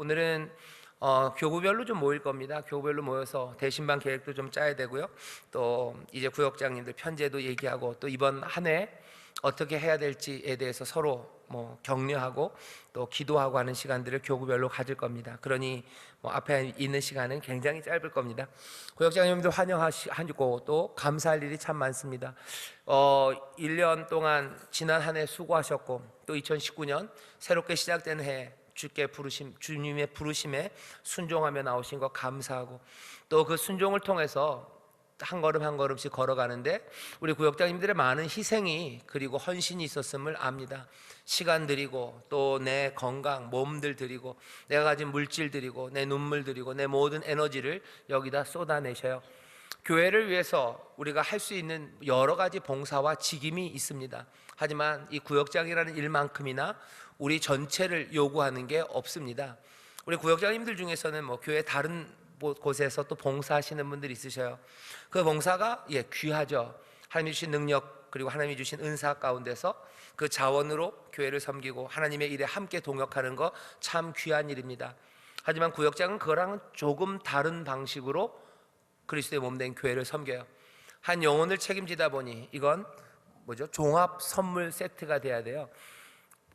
오늘은 교구별로 좀 모일 겁니다. 교구별로 모여서 대신반 계획도 좀 짜야 되고요. 또 이제 구역장님들 편제도 얘기하고 또 이번 한 해 어떻게 해야 될지에 대해서 서로 격려하고 또 기도하고 하는 시간들을 교구별로 가질 겁니다. 그러니 앞에 있는 시간은 굉장히 짧을 겁니다. 구역장님들 환영하시고 또 감사할 일이 참 많습니다. 1년 동안 지난 한 해 수고하셨고 또 2019년 새롭게 시작된 해 주님의 부르심에 순종하며 나오신 것 감사하고 또 그 순종을 통해서 한 걸음 한 걸음씩 걸어가는데 우리 구역장님들의 많은 희생이 그리고 헌신이 있었음을 압니다. 시간 드리고 또 내 건강, 몸들 드리고 내가 가진 물질 드리고 내 눈물 드리고 내 모든 에너지를 여기다 쏟아내셔요. 교회를 위해서 우리가 할 수 있는 여러 가지 봉사와 직임이 있습니다. 하지만 이 구역장이라는 일만큼이나 우리 전체를 요구하는 게 없습니다. 우리 구역장님들 중에서는 교회 다른 곳에서 또 봉사하시는 분들이 있으셔요. 그 봉사가 귀하죠. 하나님이 주신 능력 그리고 하나님이 주신 은사 가운데서 그 자원으로 교회를 섬기고 하나님의 일에 함께 동역하는 거 참 귀한 일입니다. 하지만 구역장은 그거랑은 조금 다른 방식으로 그리스도의 몸된 교회를 섬겨요. 한 영혼을 책임지다 보니 이건 종합 선물 세트가 돼야 돼요.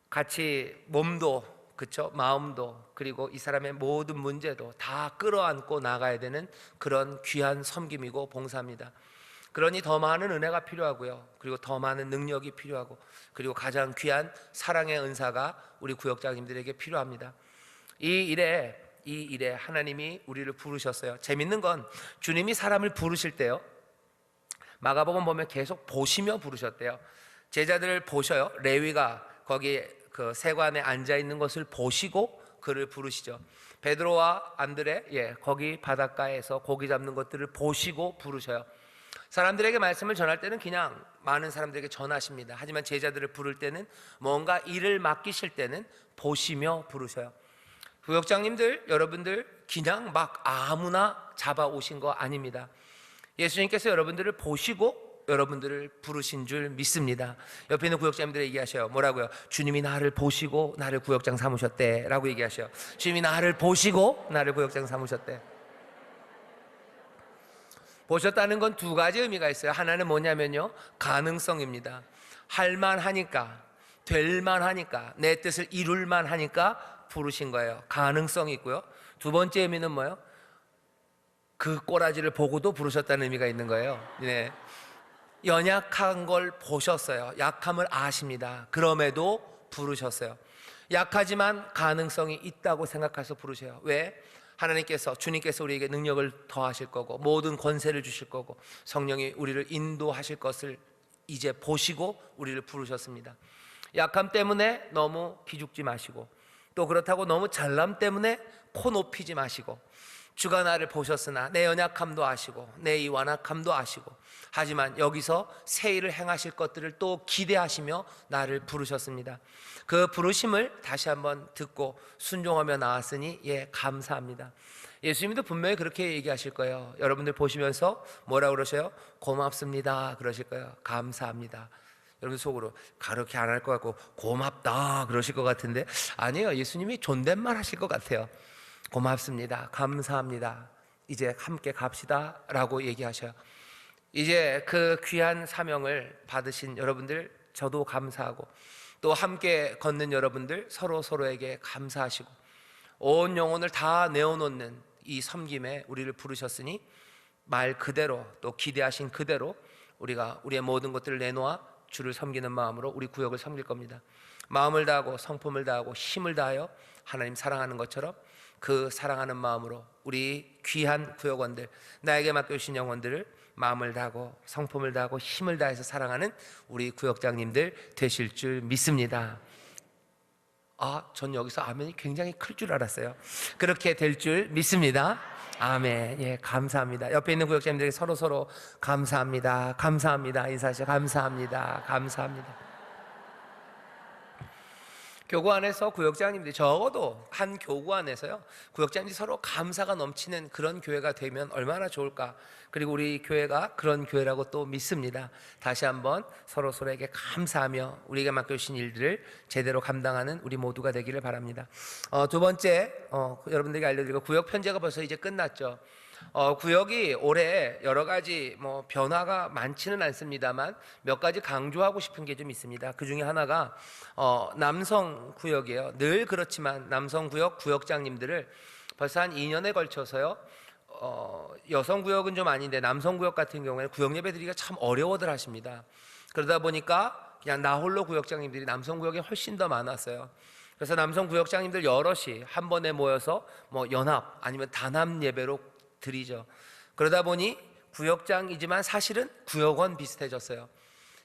같이 몸도 그쵸? 마음도 그리고 이 사람의 모든 문제도 다 끌어안고 나가야 되는 그런 귀한 섬김이고 봉사입니다. 그러니 더 많은 은혜가 필요하고요. 그리고 더 많은 능력이 필요하고 그리고 가장 귀한 사랑의 은사가 우리 구역장님들에게 필요합니다. 이 일에 하나님이 우리를 부르셨어요. 재밌는 건 주님이 사람을 부르실 때요, 마가복음 보면 계속 보시며 부르셨대요. 제자들을 보셔요. 레위가 거기에 그 세관에 앉아 있는 것을 보시고 그를 부르시죠. 베드로와 안드레 거기 바닷가에서 고기 잡는 것들을 보시고 부르셔요. 사람들에게 말씀을 전할 때는 그냥 많은 사람들에게 전하십니다. 하지만 제자들을 부를 때는 뭔가 일을 맡기실 때는 보시며 부르셔요. 구역장님들 여러분들 그냥 막 아무나 잡아오신 거 아닙니다. 예수님께서 여러분들을 보시고 여러분들을 부르신 줄 믿습니다. 옆에 있는 구역장님들 얘기하셔요. 뭐라고요? 주님이 나를 보시고 나를 구역장 삼으셨대 라고 얘기하셔요. 주님이 나를 보시고 나를 구역장 삼으셨대. 보셨다는 건 두 가지 의미가 있어요. 하나는 뭐냐면요, 가능성입니다. 할만하니까, 될만하니까, 내 뜻을 이룰만하니까 부르신 거예요. 가능성이 있고요. 두 번째 의미는 뭐예요? 그 꼬라지를 보고도 부르셨다는 의미가 있는 거예요. 연약한 걸 보셨어요. 약함을 아십니다. 그럼에도 부르셨어요. 약하지만 가능성이 있다고 생각해서 부르셔요. 왜? 주님께서 우리에게 능력을 더하실 거고 모든 권세를 주실 거고 성령이 우리를 인도하실 것을 이제 보시고 우리를 부르셨습니다. 약함 때문에 너무 기죽지 마시고 또 그렇다고 너무 잘남 때문에 코 높이지 마시고, 주가 나를 보셨으나 내 연약함도 아시고 내 이 완악함도 아시고 하지만 여기서 새 일을 행하실 것들을 또 기대하시며 나를 부르셨습니다. 그 부르심을 다시 한번 듣고 순종하며 나왔으니 감사합니다. 예수님도 분명히 그렇게 얘기하실 거예요. 여러분들 보시면서 뭐라 그러셔요? 고맙습니다 그러실 거예요. 감사합니다. 여러분 속으로 그렇게 안 할 것 같고 고맙다 그러실 것 같은데 아니에요. 예수님이 존댓말 하실 것 같아요. 고맙습니다. 감사합니다. 이제 함께 갑시다 라고 얘기하셔요. 이제 그 귀한 사명을 받으신 여러분들 저도 감사하고 또 함께 걷는 여러분들 서로에게 감사하시고 온 영혼을 다 내어놓는 이 섬김에 우리를 부르셨으니 말 그대로 또 기대하신 그대로 우리가 우리의 모든 것들을 내놓아 주를 섬기는 마음으로 우리 구역을 섬길 겁니다. 마음을 다하고 성품을 다하고 힘을 다하여 하나님 사랑하는 것처럼 그 사랑하는 마음으로 우리 귀한 구역원들, 나에게 맡겨주신 영혼들을 마음을 다하고 성품을 다하고 힘을 다해서 사랑하는 우리 구역장님들 되실 줄 믿습니다. 전 여기서 아멘이 굉장히 클 줄 알았어요. 그렇게 될 줄 믿습니다. 아멘. 감사합니다. 옆에 있는 구역장님들에게 서로 감사합니다. 감사합니다. 인사하시죠. 감사합니다. 감사합니다. 교구 안에서 구역장님들이 적어도 한 교구 안에서요 구역장님들이 서로 감사가 넘치는 그런 교회가 되면 얼마나 좋을까. 그리고 우리 교회가 그런 교회라고 또 믿습니다. 다시 한번 서로에게 감사하며 우리에게 맡겨주신 일들을 제대로 감당하는 우리 모두가 되기를 바랍니다. 두 번째 여러분들에게 알려드리고, 구역 편제가 벌써 이제 끝났죠. 구역이 올해 여러 가지 변화가 많지는 않습니다만 몇 가지 강조하고 싶은 게 좀 있습니다. 그 중에 하나가 남성 구역이에요. 늘 그렇지만 남성 구역 구역장님들을 벌써 한 2년에 걸쳐서요. 여성 구역은 좀 아닌데 남성 구역 같은 경우에는 구역 예배 드리기가 참 어려워들 하십니다. 그러다 보니까 그냥 나 홀로 구역장님들이 남성 구역에 훨씬 더 많았어요. 그래서 남성 구역장님들 여럿이 한 번에 모여서 연합 아니면 단합 예배로 드리죠. 그러다 보니 구역장이지만 사실은 구역원 비슷해졌어요.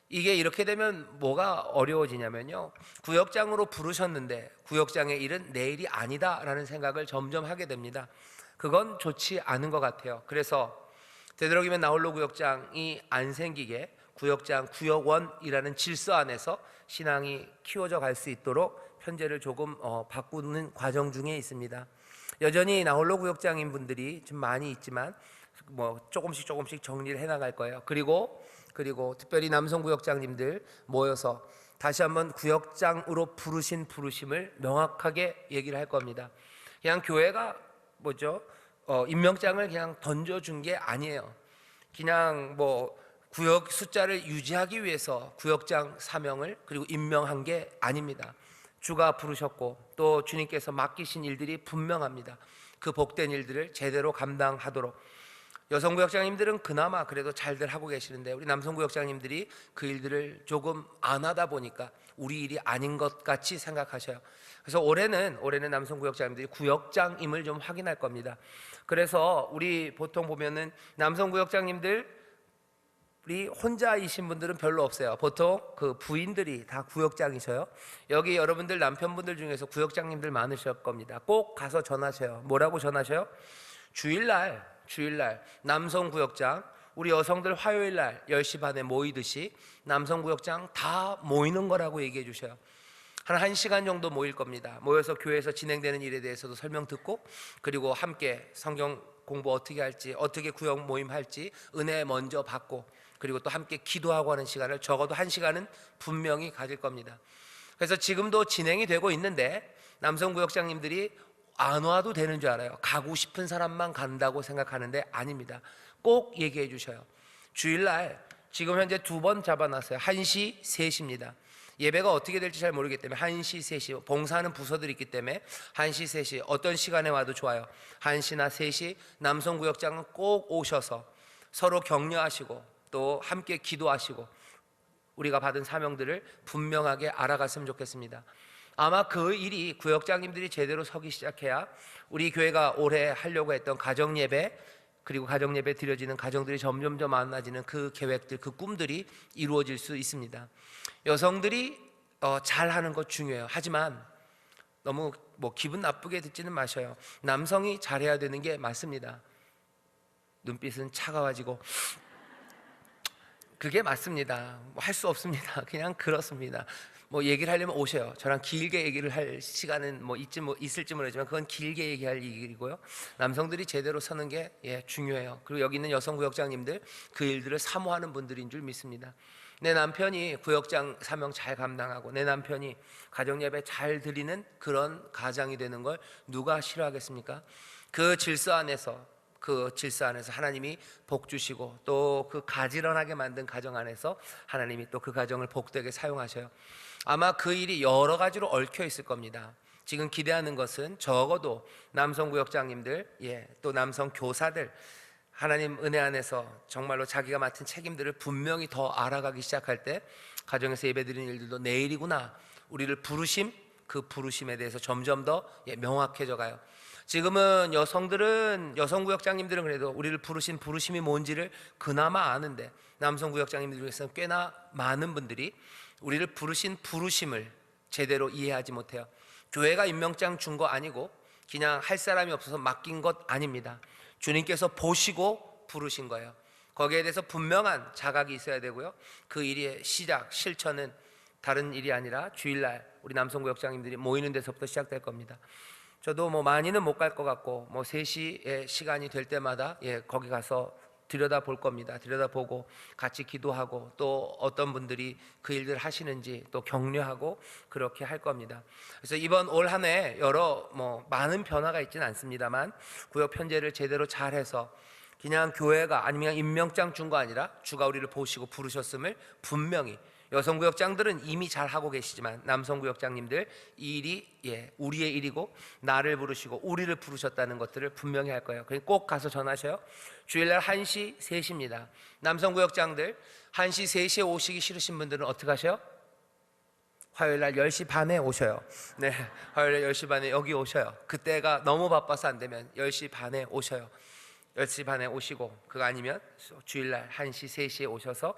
이게 이렇게 되면 뭐가 어려워지냐면요, 구역장으로 부르셨는데 구역장의 일은 내 일이 아니다라는 생각을 점점 하게 됩니다. 그건 좋지 않은 것 같아요. 그래서 되도록이면 나홀로 구역장이 안 생기게 구역장, 구역원이라는 질서 안에서 신앙이 키워져 갈 수 있도록 편제를 조금 바꾸는 과정 중에 있습니다. 여전히 나홀로 구역장인 분들이 좀 많이 있지만 조금씩 정리를 해나갈 거예요. 그리고 특별히 남성 구역장님들 모여서 다시 한번 구역장으로 부르신 부르심을 명확하게 얘기를 할 겁니다. 그냥 교회가 임명장을 그냥 던져준 게 아니에요. 그냥 구역 숫자를 유지하기 위해서 구역장 사명을 그리고 임명한 게 아닙니다. 주가 부르셨고 또 주님께서 맡기신 일들이 분명합니다. 그 복된 일들을 제대로 감당하도록. 여성 구역장님들은 그나마 그래도 잘들 하고 계시는데 우리 남성 구역장님들이 그 일들을 조금 안 하다 보니까 우리 일이 아닌 것 같이 생각하셔요. 그래서 올해는 남성 구역장님들이 구역장임을 좀 확인할 겁니다. 그래서 우리 보통 보면은 남성 구역장님들 우리 혼자이신 분들은 별로 없어요. 보통 그 부인들이 다 구역장이셔요. 여기 여러분들 남편분들 중에서 구역장님들 많으실 겁니다. 꼭 가서 전하셔요. 뭐라고 전하셔요? 주일날 남성 구역장, 우리 여성들 화요일날 10시 반에 모이듯이 남성 구역장 다 모이는 거라고 얘기해 주셔요. 한 1시간 정도 모일 겁니다. 모여서 교회에서 진행되는 일에 대해서도 설명 듣고, 그리고 함께 성경 공부 어떻게 할지, 어떻게 구역 모임할지 은혜 먼저 받고, 그리고 또 함께 기도하고 하는 시간을 적어도 1시간은 분명히 가질 겁니다. 그래서 지금도 진행이 되고 있는데 남성 구역장님들이 안 와도 되는 줄 알아요. 가고 싶은 사람만 간다고 생각하는데 아닙니다. 꼭 얘기해 주셔요. 주일날 지금 현재 2번 잡아놨어요. 1시, 3시입니다. 예배가 어떻게 될지 잘 모르기 때문에 1시, 3시 봉사하는 부서들이 있기 때문에 1시, 3시 어떤 시간에 와도 좋아요. 1시나 3시 남성 구역장은 꼭 오셔서 서로 격려하시고 또 함께 기도하시고 우리가 받은 사명들을 분명하게 알아갔으면 좋겠습니다. 아마 그 일이 구역장님들이 제대로 서기 시작해야 우리 교회가 올해 하려고 했던 가정예배, 그리고 가정예배 드려지는 가정들이 점점 많아지는 그 계획들, 그 꿈들이 이루어질 수 있습니다. 여성들이 잘하는 것 중요해요. 하지만 너무 기분 나쁘게 듣지는 마셔요. 남성이 잘해야 되는 게 맞습니다. 눈빛은 차가워지고 그게 맞습니다. 할 수 없습니다. 그냥 그렇습니다. 얘기를 하려면 오셔요. 저랑 길게 얘기를 할 시간은 있을지 모르지만 그건 길게 얘기할 일이고요. 남성들이 제대로 서는 게 중요해요. 그리고 여기 있는 여성 구역장님들 그 일들을 사모하는 분들인 줄 믿습니다. 내 남편이 구역장 사명 잘 감당하고 내 남편이 가정예배 잘 드리는 그런 가장이 되는 걸 누가 싫어하겠습니까? 그 질서 안에서 하나님이 복 주시고 또 그 가지런하게 만든 가정 안에서 하나님이 또 그 가정을 복되게 사용하셔요. 아마 그 일이 여러 가지로 얽혀 있을 겁니다. 지금 기대하는 것은 적어도 남성 구역장님들, 또 남성 교사들, 하나님 은혜 안에서 정말로 자기가 맡은 책임들을 분명히 더 알아가기 시작할 때 가정에서 예배드리는 일들도 내일이구나, 우리를 부르심, 그 부르심에 대해서 점점 더 명확해져 가요. 지금은 여성 구역장님들은 그래도 우리를 부르신 부르심이 뭔지를 그나마 아는데 남성 구역장님들 중에서는 꽤나 많은 분들이 우리를 부르신 부르심을 제대로 이해하지 못해요. 교회가 임명장 준 거 아니고 그냥 할 사람이 없어서 맡긴 것 아닙니다. 주님께서 보시고 부르신 거예요. 거기에 대해서 분명한 자각이 있어야 되고요. 그 일의 시작, 실천은 다른 일이 아니라 주일날 우리 남성구역장님들이 모이는 데서부터 시작될 겁니다. 저도 뭐 많이는 못 갈 것 같고 뭐 3시에 시간이 될 때마다 거기 가서 들여다볼 겁니다. 들여다보고 같이 기도하고 또 어떤 분들이 그 일들 하시는지 또 격려하고 그렇게 할 겁니다. 그래서 이번 올 한 해 여러 많은 변화가 있지는 않습니다만 구역 편제를 제대로 잘해서 그냥 교회가 아니면 임명장 준 거 아니라 주가 우리를 보시고 부르셨음을 분명히, 여성구역장들은 이미 잘 하고 계시지만 남성구역장님들 이 일이 우리의 일이고 나를 부르시고 우리를 부르셨다는 것들을 분명히 할 거예요. 그러니까 꼭 가서 전하셔요. 주일날 1시 3시입니다. 남성구역장들 1시 3시에 오시기 싫으신 분들은 어떻게 하셔요? 화요일날 10시 반에 오셔요. 네, 화요일날 10시 반에 여기 오셔요. 그때가 너무 바빠서 안 되면 10시 반에 오셔요. 10시 반에 오시고, 그거 아니면 주일날 1시 3시에 오셔서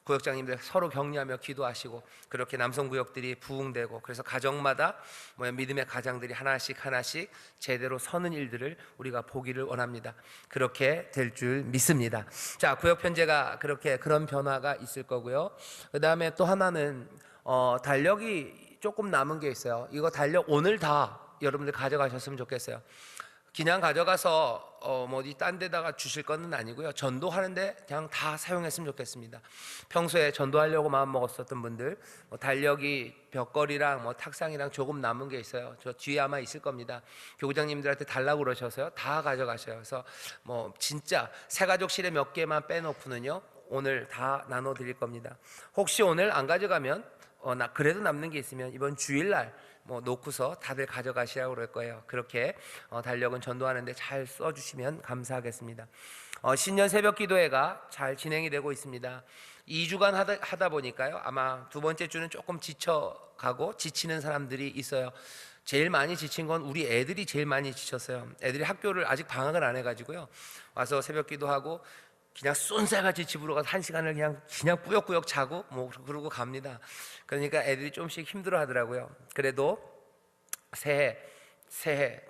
구역장님들 서로 격려하며 기도하시고, 그렇게 남성구역들이 부흥되고, 그래서 가정마다 믿음의 가장들이 하나씩 제대로 서는 일들을 우리가 보기를 원합니다. 그렇게 될 줄 믿습니다. 자, 구역 편제가 그런 변화가 있을 거고요. 그 다음에 또 하나는 달력이 조금 남은 게 있어요. 이거 달력 오늘 다 여러분들 가져가셨으면 좋겠어요. 그냥 가져가서 어디 딴 데다가 주실 건 아니고요. 전도하는데 그냥 다 사용했으면 좋겠습니다. 평소에 전도하려고 마음 먹었었던 분들, 달력이 벽걸이랑 탁상이랑 조금 남은 게 있어요. 저 뒤에 아마 있을 겁니다. 교구장님들한테 달라고 그러셔서요. 다 가져가셔요. 그래서 진짜 새가족실에 몇 개만 빼놓고는요, 오늘 다 나눠 드릴 겁니다. 혹시 오늘 안 가져가면 그래도 남는 게 있으면 이번 주일날 놓고서 다들 가져가시라고 그럴 거예요. 그렇게 달력은 전도하는데 잘 써주시면 감사하겠습니다. 신년 새벽 기도회가 잘 진행이 되고 있습니다. 2주간 하다 보니까요, 아마 두 번째 주는 조금 지쳐가고 지치는 사람들이 있어요. 제일 많이 지친 건 우리 애들이 제일 많이 지쳤어요. 애들이 학교를 아직 방학을 안 해가지고요, 와서 새벽 기도하고 그냥 쏜살같이 집으로 가서 1시간을 그냥 꾸역꾸역 자고 그러고 갑니다. 그러니까 애들이 좀씩 힘들어 하더라고요. 그래도 새해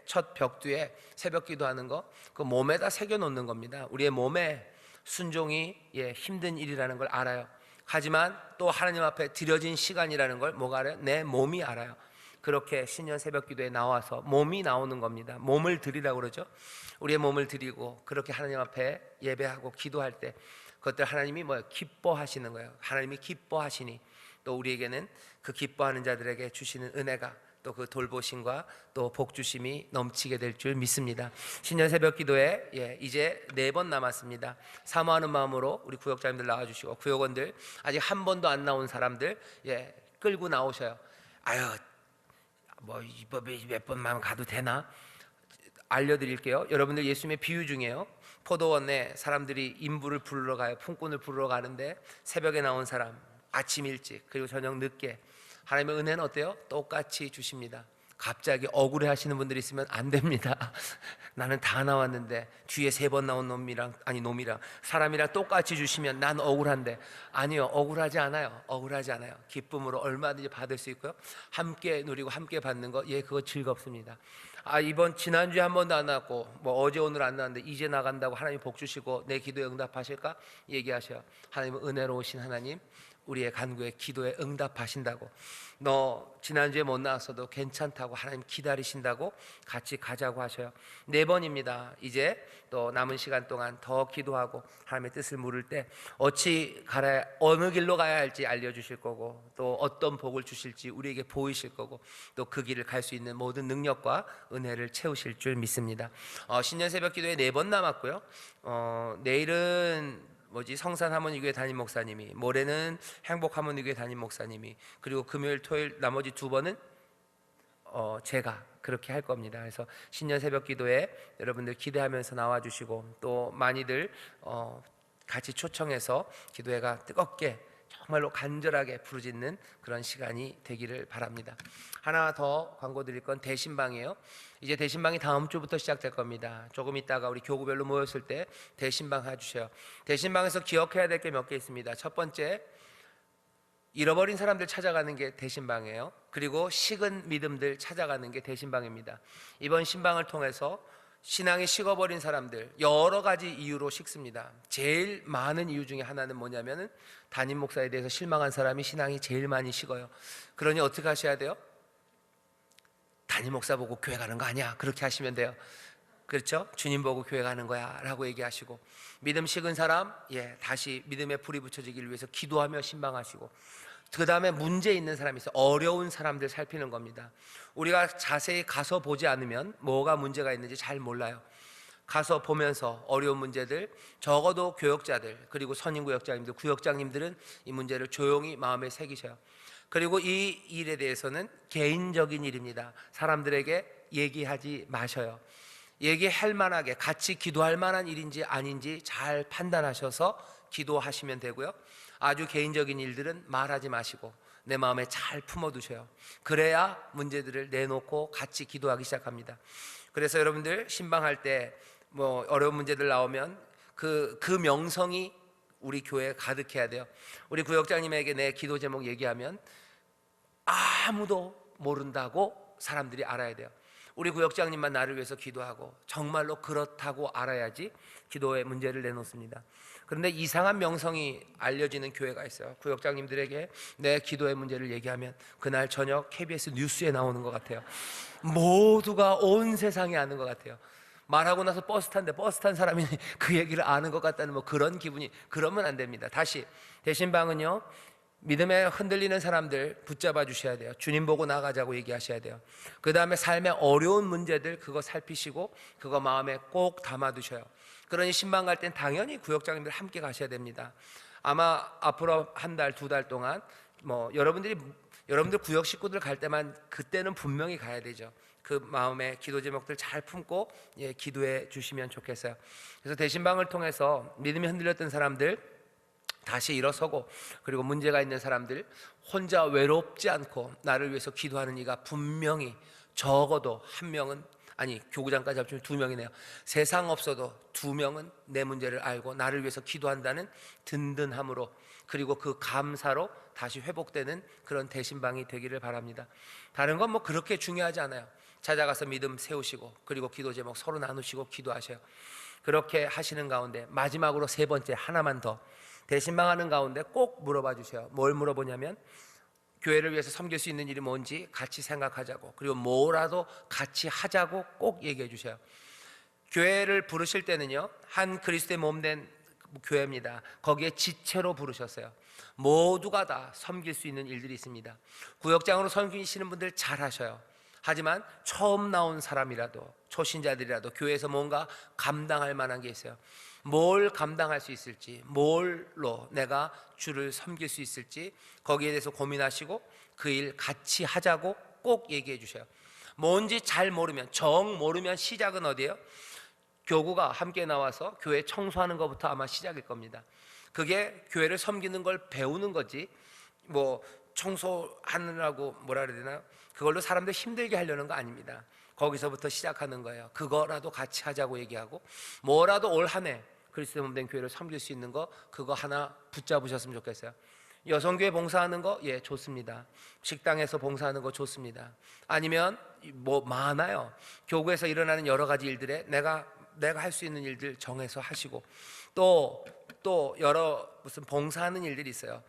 첫 벽두에 새벽 기도하는 거, 그 몸에다 새겨 놓는 겁니다. 우리의 몸에 순종이 힘든 일이라는 걸 알아요. 하지만 또 하나님 앞에 드려진 시간이라는 걸 뭐가 알아요? 내 몸이 알아요. 그렇게 신년 새벽 기도에 나와서 몸이 나오는 겁니다. 몸을 드리라고 그러죠. 우리의 몸을 드리고 그렇게 하나님 앞에 예배하고 기도할 때 그것들 하나님이 기뻐하시는 거예요. 하나님이 기뻐하시니 또 우리에게는 그 기뻐하는 자들에게 주시는 은혜가, 또 그 돌보심과 또 복주심이 넘치게 될 줄 믿습니다. 신년 새벽 기도에 이제 4번 남았습니다. 사모하는 마음으로 우리 구역장님들 나와주시고, 구역원들 아직 한 번도 안 나온 사람들 끌고 나오셔요. 아유, 이 법에 몇 번만 가도 되나? 알려드릴게요. 여러분들 예수님의 비유 중에요, 포도원에 사람들이 인부를 부르러 가요. 품꾼을 부르러 가는데 새벽에 나온 사람, 아침 일찍 그리고 저녁 늦게, 하나님의 은혜는 어때요? 똑같이 주십니다. 갑자기 억울해 하시는 분들이 있으면 안 됩니다. 나는 다 나왔는데 뒤에 3번 나온 놈이랑 사람이랑 똑같이 주시면 난 억울한데, 아니요, 억울하지 않아요. 기쁨으로 얼마든지 받을 수 있고요, 함께 누리고 함께 받는 거, 그거 즐겁습니다. 이번 지난주에 한 번도 안 나왔고 어제 오늘 안 나왔는데 이제 나간다고 하나님 복 주시고 내 기도에 응답하실까? 얘기하셔요. 하나님은 은혜로우신 하나님, 우리의 간구에 기도에 응답하신다고, 너 지난주에 못 나왔어도 괜찮다고 하나님 기다리신다고 같이 가자고 하셔요. 4번입니다. 이제 또 남은 시간 동안 더 기도하고 하나님의 뜻을 물을 때 어느 길로 가야 할지 알려주실 거고, 또 어떤 복을 주실지 우리에게 보이실 거고, 또 그 길을 갈 수 있는 모든 능력과 은혜를 채우실 줄 믿습니다. 신년 새벽 기도에 4번 남았고요. 내일은 성산 하모니교회 담임 목사님이, 모레는 행복 하모니교회 담임 목사님이, 그리고 금요일 토요일 나머지 2번은 제가 그렇게 할 겁니다. 그래서 신년 새벽 기도에 여러분들 기대하면서 나와주시고, 또 많이들 같이 초청해서 기도회가 뜨겁게 정말로 간절하게 부르짖는 그런 시간이 되기를 바랍니다. 하나 더 광고 드릴 건 대신방이에요. 이제 대신방이 다음 주부터 시작될 겁니다. 조금 있다가 우리 교구별로 모였을 때 대신방 해주셔요. 대신방에서 기억해야 될 게 몇 개 있습니다. 첫 번째, 잃어버린 사람들 찾아가는 게 대신방이에요. 그리고 식은 믿음들 찾아가는 게 대신방입니다. 이번 신방을 통해서 신앙이 식어버린 사람들 여러 가지 이유로 식습니다. 제일 많은 이유 중에 하나는 뭐냐면은 담임 목사에 대해서 실망한 사람이 신앙이 제일 많이 식어요. 그러니 어떻게 하셔야 돼요? 담임 목사 보고 교회 가는 거 아니야, 그렇게 하시면 돼요. 그렇죠? 주님 보고 교회 가는 거야 라고 얘기하시고, 믿음 식은 사람 다시 믿음에 불이 붙여지기를 위해서 기도하며 신방하시고, 그 다음에 문제 있는 사람이 있어요. 어려운 사람들 살피는 겁니다. 우리가 자세히 가서 보지 않으면 뭐가 문제가 있는지 잘 몰라요. 가서 보면서 어려운 문제들, 적어도 교역자들 그리고 선임구역장님들, 구역장님들은 이 문제를 조용히 마음에 새기셔요. 그리고 이 일에 대해서는 개인적인 일입니다. 사람들에게 얘기하지 마셔요. 얘기할 만하게 같이 기도할 만한 일인지 아닌지 잘 판단하셔서 기도하시면 되고요. 아주 개인적인 일들은 말하지 마시고 내 마음에 잘 품어두셔요. 그래야 문제들을 내놓고 같이 기도하기 시작합니다. 그래서 여러분들 신방할 때 뭐 어려운 문제들 나오면 그 명성이 우리 교회에 가득해야 돼요. 우리 구역장님에게 내 기도 제목 얘기하면 아무도 모른다고 사람들이 알아야 돼요. 우리 구역장님만 나를 위해서 기도하고 정말로 그렇다고 알아야지 기도의 문제를 내놓습니다. 그런데 이상한 명성이 알려지는 교회가 있어요. 구역장님들에게 내 기도의 문제를 얘기하면 그날 저녁 KBS 뉴스에 나오는 것 같아요. 모두가 온 세상이 아는 것 같아요. 말하고 나서 버스 탄 사람이 그 얘기를 아는 것 같다는 뭐 그런 기분이. 그러면 안 됩니다. 다시 대신방은요, 믿음에 흔들리는 사람들 붙잡아 주셔야 돼요. 주님 보고 나가자고 얘기하셔야 돼요. 그 다음에 삶의 어려운 문제들 그거 살피시고 그거 마음에 꼭 담아두셔요. 그러니 신방 갈 땐 당연히 구역장님들 함께 가셔야 됩니다. 아마 앞으로 한 달, 두 달 동안 뭐 여러분들 구역 식구들 갈 때만 그때는 분명히 가야 되죠. 그 마음에 기도 제목들 잘 품고 기도해 주시면 좋겠어요. 그래서 대신방을 통해서 믿음이 흔들렸던 사람들 다시 일어서고, 그리고 문제가 있는 사람들 혼자 외롭지 않고 나를 위해서 기도하는 이가 분명히 적어도 한 명은, 아니 교구장까지 합치면 두 명이네요. 세상 없어도 두 명은 내 문제를 알고 나를 위해서 기도한다는 든든함으로, 그리고 그 감사로 다시 회복되는 그런 대신방이 되기를 바랍니다. 다른 건 뭐 그렇게 중요하지 않아요. 찾아가서 믿음 세우시고 그리고 기도 제목 서로 나누시고 기도하셔요. 그렇게 하시는 가운데 마지막으로 세 번째 하나만 더, 대신방하는 가운데 꼭 물어봐 주세요. 뭘 물어보냐면 교회를 위해서 섬길 수 있는 일이 뭔지 같이 생각하자고, 그리고 뭐라도 같이 하자고 꼭 얘기해 주세요. 교회를 부르실 때는요, 한 그리스도의 몸된 교회입니다. 거기에 지체로 부르셨어요. 모두가 다 섬길 수 있는 일들이 있습니다. 구역장으로 섬기시는 분들 잘 하셔요. 하지만 처음 나온 사람이라도 초신자들이라도 교회에서 뭔가 감당할 만한 게 있어요. 뭘 감당할 수 있을지, 뭘로 내가 주를 섬길 수 있을지 거기에 대해서 고민하시고 그 일 같이 하자고 꼭 얘기해 주셔요. 뭔지 잘 모르면, 정 모르면 시작은 어디예요? 교구가 함께 나와서 교회 청소하는 것부터 아마 시작일 겁니다. 그게 교회를 섬기는 걸 배우는 거지, 뭐 청소하느라고 뭐라 그래야 되나요? 그걸로 사람들 힘들게 하려는 거 아닙니다. 거기서부터 시작하는 거예요. 그거라도 같이 하자고 얘기하고, 뭐라도 올 한 해 그리스도 몸된 교회를 섬길 수 있는 거 그거 하나 붙잡으셨으면 좋겠어요. 여성교회 봉사하는 거 좋습니다. 식당에서 봉사하는 거 좋습니다. 아니면 뭐 많아요. 교구에서 일어나는 여러 가지 일들에 내가 할 수 있는 일들 정해서 하시고, 또 여러 무슨 봉사하는 일들이 있어요.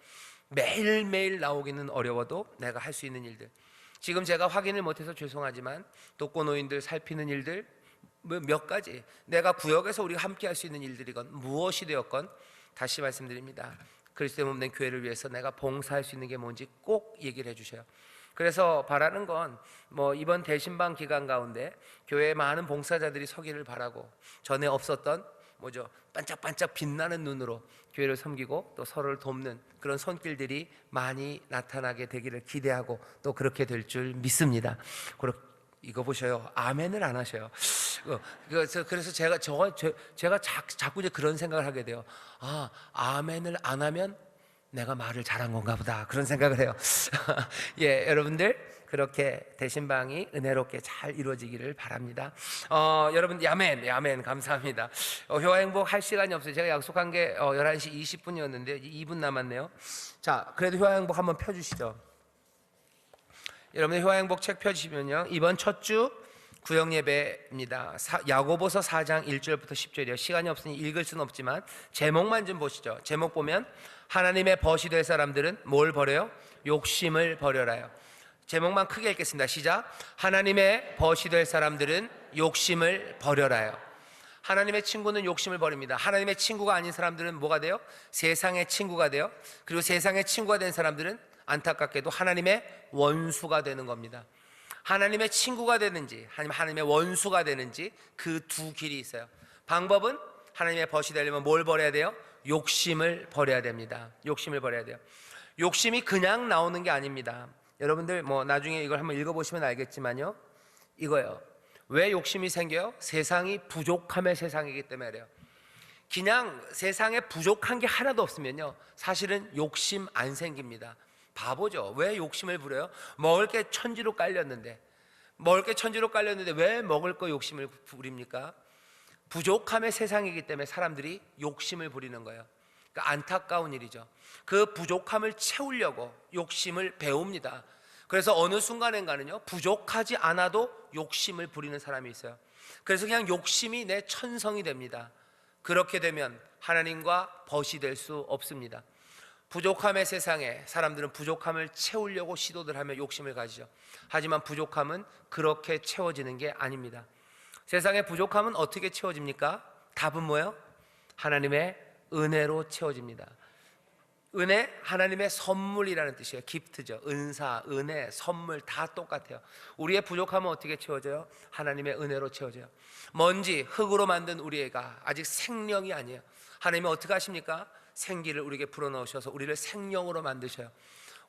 매일매일 나오기는 어려워도 내가 할 수 있는 일들, 지금 제가 확인을 못해서 죄송하지만 독거노인들 살피는 일들 몇 가지, 내가 구역에서 우리가 함께 할 수 있는 일들이건 무엇이 되었건 다시 말씀드립니다. 그리스도의 몸된 교회를 위해서 내가 봉사할 수 있는 게 뭔지 꼭 얘기를 해주셔요. 그래서 바라는 건 뭐 이번 대신방 기간 가운데 교회에 많은 봉사자들이 서기를 바라고, 전에 없었던 반짝반짝 빛나는 눈으로 교회를 섬기고 또 서로를 돕는 그런 손길들이 많이 나타나게 되기를 기대하고 또 그렇게 될 줄 믿습니다. 이거 보셔요. 아멘을 안 하셔요. 그래서 제가 자꾸 이제 그런 생각을 하게 돼요. 아멘을 안 하면 내가 말을 잘한 건가 보다, 그런 생각을 해요. 여러분들 그렇게 대신방이 은혜롭게 잘 이루어지기를 바랍니다. 여러분 아멘 감사합니다. 효화행복 할 시간이 없어요. 제가 약속한 게 11시 20분이었는데 2분 남았네요. 자, 그래도 효화행복 한번 펴주시죠. 여러분들 효화행복 책 펴주시면요, 이번 첫 주 구역 예배입니다. 야고보서 4장 1절부터 10절이요. 시간이 없으니 읽을 수는 없지만 제목만 좀 보시죠. 제목 보면 하나님의 벗이 될 사람들은 뭘 버려요? 욕심을 버려라요. 제목만 크게 읽겠습니다. 시작. 하나님의 벗이 될 사람들은 욕심을 버려라요. 하나님의 친구는 욕심을 버립니다. 하나님의 친구가 아닌 사람들은 뭐가 돼요? 세상의 친구가 돼요. 그리고 세상의 친구가 된 사람들은 안타깝게도 하나님의 원수가 되는 겁니다. 하나님의 친구가 되는지 하나님의 원수가 되는지 그 두 길이 있어요. 방법은 하나님의 벗이 되려면 뭘 버려야 돼요? 욕심을 버려야 됩니다. 욕심을 버려야 돼요. 욕심이 그냥 나오는 게 아닙니다. 여러분들 나중에 이걸 한번 읽어보시면 알겠지만요, 이거예요. 왜 욕심이 생겨요? 세상이 부족함의 세상이기 때문에 그래요. 그냥 세상에 부족한 게 하나도 없으면요, 사실은 욕심 안 생깁니다. 바보죠. 왜 욕심을 부려요? 먹을 게 천지로 깔렸는데 왜 먹을 거 욕심을 부립니까? 부족함의 세상이기 때문에 사람들이 욕심을 부리는 거예요. 그러니까 안타까운 일이죠. 그 부족함을 채우려고 욕심을 배웁니다. 그래서 어느 순간엔가는요, 부족하지 않아도 욕심을 부리는 사람이 있어요. 그래서 그냥 욕심이 내 천성이 됩니다. 그렇게 되면 하나님과 벗이 될 수 없습니다. 부족함의 세상에 사람들은 부족함을 채우려고 시도들 하며 욕심을 가지죠. 하지만 부족함은 그렇게 채워지는 게 아닙니다. 세상의 부족함은 어떻게 채워집니까? 답은 뭐예요? 하나님의 은혜로 채워집니다. 은혜, 하나님의 선물이라는 뜻이에요. 기프트죠. 은사, 은혜, 선물 다 똑같아요. 우리의 부족함은 어떻게 채워져요? 하나님의 은혜로 채워져요. 먼지, 흙으로 만든 우리 애가 아직 생명이 아니에요. 하나님은 어떻게 하십니까? 생기를 우리에게 불어넣으셔서 우리를 생명으로 만드셔요.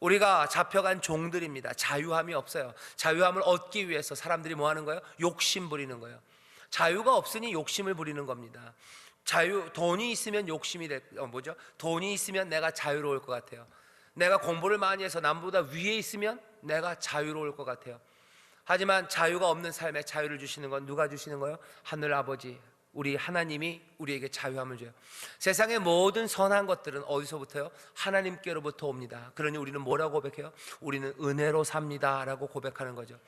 우리가 잡혀간 종들입니다. 자유함이 없어요. 자유함을 얻기 위해서 사람들이 뭐 하는 거예요? 욕심 부리는 거예요. 자유가 없으니 욕심을 부리는 겁니다. 돈이 있으면 욕심이 돈이 있으면 내가 자유로울 것 같아요. 내가 공부를 많이 해서 남보다 위에 있으면 내가 자유로울 것 같아요. 하지만 자유가 없는 삶에 자유를 주시는 건 누가 주시는 거예요? 하늘 아버지, 우리 하나님이 우리에게 자유함을 줘요. 세상의 모든 선한 것들은 어디서부터요? 하나님께로부터 옵니다. 그러니 우리는 뭐라고 고백해요? 우리는 은혜로 삽니다 라고 고백하는 거죠.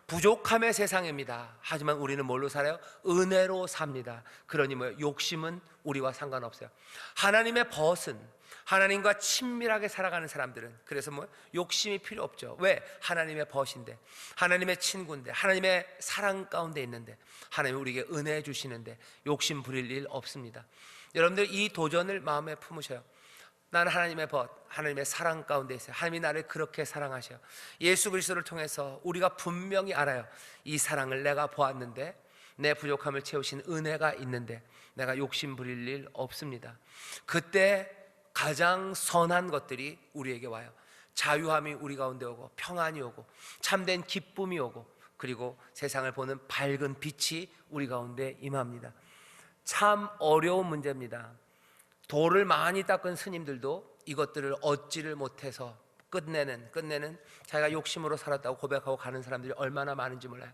부족함의 세상입니다. 하지만 우리는 뭘로 살아요? 은혜로 삽니다. 그러니 뭐예요? 욕심은 우리와 상관없어요. 하나님의 벗은, 하나님과 친밀하게 살아가는 사람들은 그래서 욕심이 필요 없죠. 왜? 하나님의 벗인데, 하나님의 친구인데, 하나님의 사랑 가운데 있는데, 하나님이 우리에게 은혜 주시는데 욕심 부릴 일 없습니다. 여러분들 이 도전을 마음에 품으셔요. 나는 하나님의 벗, 하나님의 사랑 가운데 있어요. 하나님이 나를 그렇게 사랑하셔요. 예수 그리스도를 통해서 우리가 분명히 알아요. 이 사랑을 내가 보았는데, 내 부족함을 채우신 은혜가 있는데 내가 욕심 부릴 일 없습니다. 그때 가장 선한 것들이 우리에게 와요. 자유함이 우리 가운데 오고, 평안이 오고, 참된 기쁨이 오고, 그리고 세상을 보는 밝은 빛이 우리 가운데 임합니다. 참 어려운 문제입니다. 돌을 많이 닦은 스님들도 이것들을 얻지를 못해서 끝내는 자기가 욕심으로 살았다고 고백하고 가는 사람들이 얼마나 많은지 몰라요.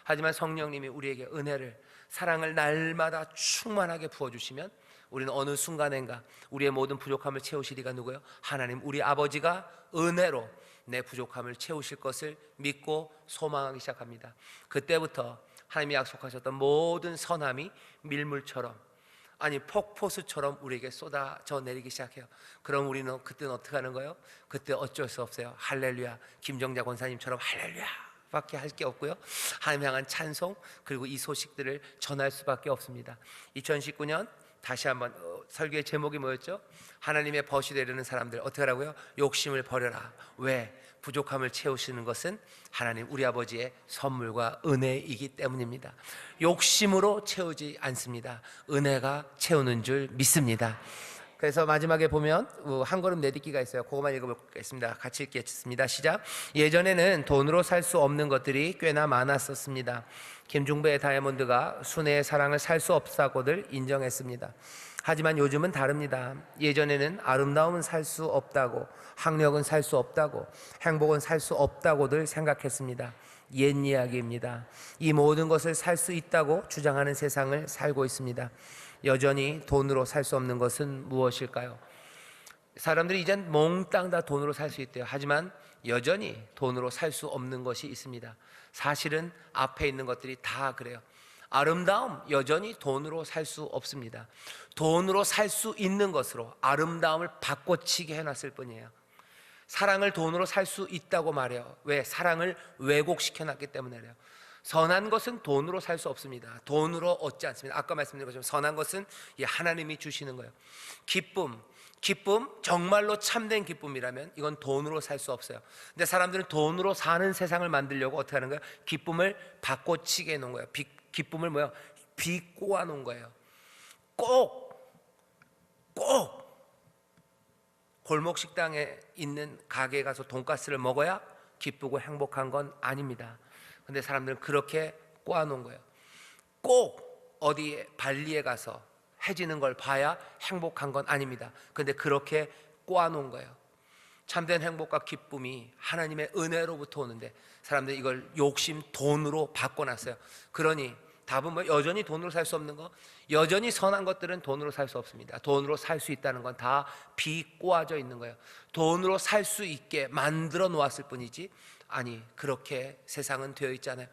하지만 성령님이 우리에게 은혜를, 사랑을 날마다 충만하게 부어주시면 우리는 어느 순간인가 우리의 모든 부족함을 채우실 이가 누구예요? 하나님, 우리 아버지가 은혜로 내 부족함을 채우실 것을 믿고 소망하기 시작합니다. 그때부터 하나님이 약속하셨던 모든 선함이 밀물처럼, 아니 폭포수처럼 우리에게 쏟아져 내리기 시작해요. 그럼 우리는 그때는 어떻게 하는 거예요? 그때 어쩔 수 없어요. 할렐루야, 김정자 권사님처럼 할렐루야 밖에 할 게 없고요, 하나님 향한 찬송, 그리고 이 소식들을 전할 수밖에 없습니다. 2019년 다시 한번 설교의 제목이 뭐였죠? 하나님의 벗이 되려는 사람들 어떻게 하라고요? 욕심을 버려라. 왜? 부족함을 채우시는 것은 하나님 우리 아버지의 선물과 은혜이기 때문입니다. 욕심으로 채우지 않습니다. 은혜가 채우는 줄 믿습니다. 그래서 마지막에 보면 한 걸음 내딛기가 있어요. 그것만 읽어보겠습니다. 같이 읽겠습니다. 시작. 예전에는 돈으로 살 수 없는 것들이 꽤나 많았었습니다. 김중배의 다이아몬드가 순애의 사랑을 살 수 없다고들 인정했습니다. 하지만 요즘은 다릅니다. 예전에는 아름다움은 살 수 없다고, 학력은 살 수 없다고, 행복은 살 수 없다고들 생각했습니다. 옛 이야기입니다. 이 모든 것을 살 수 있다고 주장하는 세상을 살고 있습니다. 여전히 돈으로 살 수 없는 것은 무엇일까요? 사람들이 이젠 몽땅 다 돈으로 살 수 있대요. 하지만 여전히 돈으로 살 수 없는 것이 있습니다. 사실은 앞에 있는 것들이 다 그래요. 아름다움 여전히 돈으로 살 수 없습니다. 돈으로 살 수 있는 것으로 아름다움을 바꿔치게 해놨을 뿐이에요. 사랑을 돈으로 살 수 있다고 말해요. 왜? 사랑을 왜곡시켜놨기 때문에 그래요. 선한 것은 돈으로 살 수 없습니다. 돈으로 얻지 않습니다. 아까 말씀드린 것처럼 선한 것은 하나님이 주시는 거예요. 기쁨 정말로 참된 기쁨이라면 이건 돈으로 살 수 없어요. 근데 사람들은 돈으로 사는 세상을 만들려고 어떻게 하는 거예요? 기쁨을 바꿔치게 해놓은 거예요. 기쁨을 비꼬아 놓은 거예요. 꼭 골목 식당에 있는 가게에 가서 돈가스를 먹어야 기쁘고 행복한 건 아닙니다. 근데 사람들은 그렇게 꼬아놓은 거예요. 꼭 어디에 발리에 가서 해지는 걸 봐야 행복한 건 아닙니다. 근데 그렇게 꼬아놓은 거예요. 참된 행복과 기쁨이 하나님의 은혜로부터 오는데 사람들이 이걸 욕심 돈으로 바꿔놨어요. 그러니 답은 여전히 돈으로 살 수 없는 거, 여전히 선한 것들은 돈으로 살 수 없습니다. 돈으로 살 수 있다는 건 다 비꼬아져 있는 거예요. 돈으로 살 수 있게 만들어 놓았을 뿐이지, 아니 그렇게 세상은 되어 있잖아요.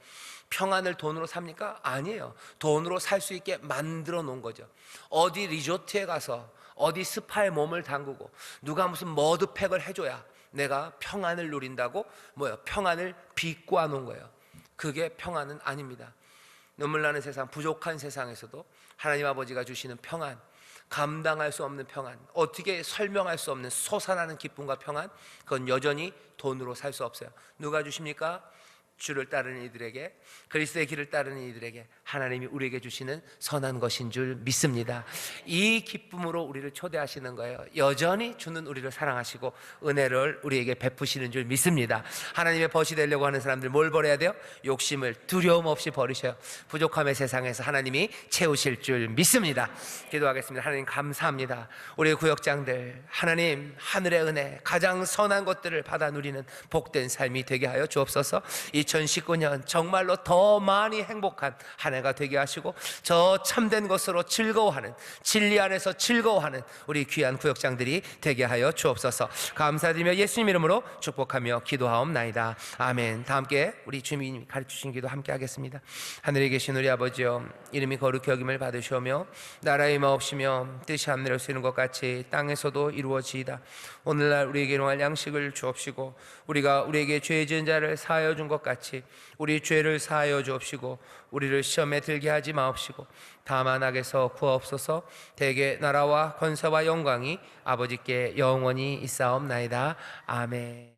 평안을 돈으로 삽니까? 아니에요. 돈으로 살 수 있게 만들어 놓은 거죠. 어디 리조트에 가서 어디 스파에 몸을 담그고 누가 무슨 머드팩을 해줘야 내가 평안을 누린다고 평안을 비꼬아 놓은 거예요. 그게 평안은 아닙니다. 눈물 나는 세상, 부족한 세상에서도 하나님 아버지가 주시는 평안, 감당할 수 없는 평안, 어떻게 설명할 수 없는 솟아나는 기쁨과 평안, 그건 여전히 돈으로 살 수 없어요. 누가 주십니까? 주를 따르는 이들에게, 그리스도의 길을 따르는 이들에게 하나님이 우리에게 주시는 선한 것인 줄 믿습니다. 이 기쁨으로 우리를 초대하시는 거예요. 여전히 주는 우리를 사랑하시고 은혜를 우리에게 베푸시는 줄 믿습니다. 하나님의 벗이 되려고 하는 사람들 뭘 버려야 돼요? 욕심을 두려움 없이 버리셔요. 부족함의 세상에서 하나님이 채우실 줄 믿습니다. 기도하겠습니다. 하나님 감사합니다. 우리 구역장들 하나님 하늘의 은혜, 가장 선한 것들을 받아 누리는 복된 삶이 되게 하여 주옵소서. 2019년 정말로 더 많이 행복한 한 해가 되게 하시고 저 참된 것으로 즐거워하는, 진리 안에서 즐거워하는 우리 귀한 구역장들이 되게 하여 주옵소서. 감사드리며 예수님 이름으로 축복하며 기도하옵나이다. 아멘. 다 함께 우리 주님이 가르치신 기도 함께 하겠습니다. 하늘에 계신 우리 아버지여, 이름이 거룩히 여김을 받으시오며 나라의 마옵시며 뜻이 하늘에서 이루어지는 것 같이 땅에서도 이루어지이다. 오늘날 우리에게 일용할 양식을 주옵시고 우리가 우리에게 죄 지은 자를 사하여 준 것 같이 우리 죄를 사하여 주옵시고 우리를 시험에 들게 하지 마옵시고 다만 악에서 구하옵소서. 대개 나라와 권세와 영광이 아버지께 영원히 있사옵나이다. 아멘.